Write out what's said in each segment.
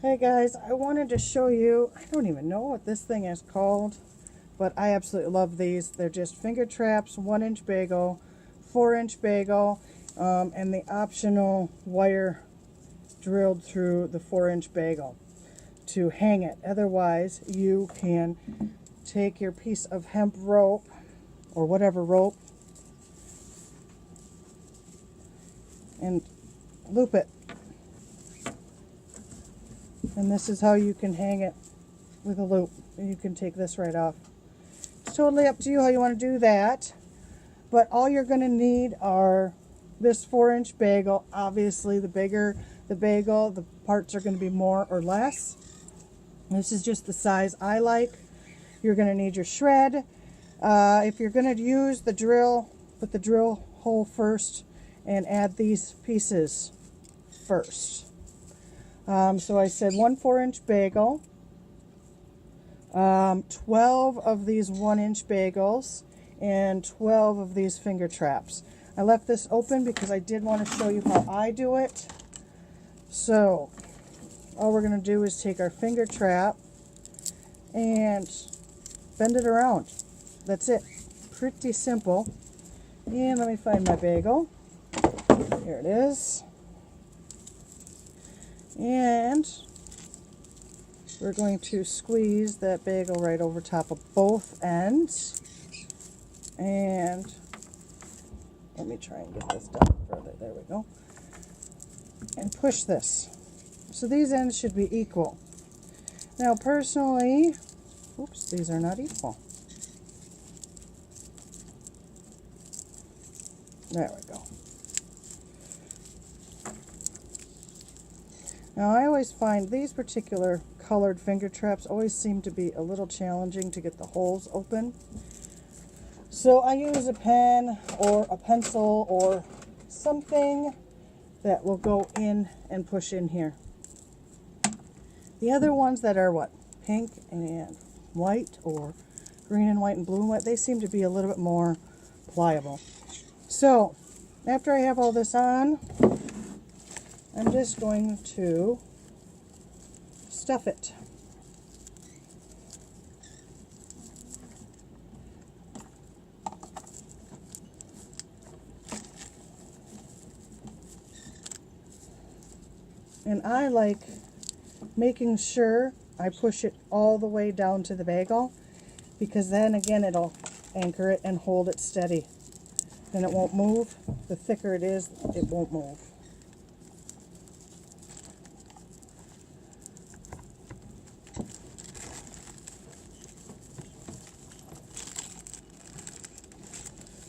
Hey guys, I wanted to show you, I don't even know what this thing is called, but I absolutely love these. They're just finger traps, 1-inch bagel, 4-inch bagel, and the optional wire drilled through the 4-inch bagel to hang it. Otherwise, you can take your piece of hemp rope or whatever rope and loop it. And this is how you can hang it with a loop. And you can take this right off. It's totally up to you how you want to do that. But all you're going to need are this 4-inch bagel. Obviously, the bigger the bagel, the parts are going to be more or less. This is just the size I like. You're going to need your shred. If you're going to use the drill, put the drill hole first and add these pieces first. So I said 1 4-inch bagel, 12 of these 1-inch bagels, and 12 of these finger traps. I left this open because I did want to show you how I do it. So all we're going to do is take our finger trap and bend it around. That's it. Pretty simple. And let me find my bagel. Here it is. And we're going to squeeze that bagel right over top of both ends. And let me try and get this down further. There we go. And push this. So these ends should be equal. Now personally, oops, these are not equal. There we go. Now I always find these particular colored finger traps always seem to be a little challenging to get the holes open. So I use a pen or a pencil or something that will go in and push in here. The other ones that are what? Pink and white or green and white and blue and white, they seem to be a little bit more pliable. So after I have all this on, I'm just going to stuff it. And I like making sure I push it all the way down to the bagel, because then again it'll anchor it and hold it steady. Then it won't move. The thicker it is, it won't move.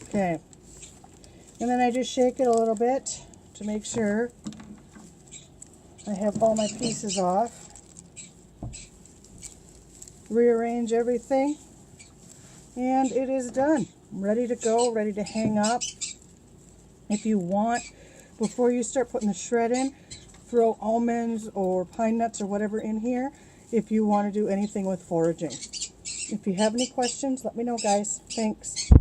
Okay, and then I just shake it a little bit to make sure I have all my pieces off. Rearrange everything, and it is done. Ready to go, ready to hang up. If you want, before you start putting the shred in, throw almonds or pine nuts or whatever in here if you want to do anything with foraging. If you have any questions, let me know, guys. Thanks.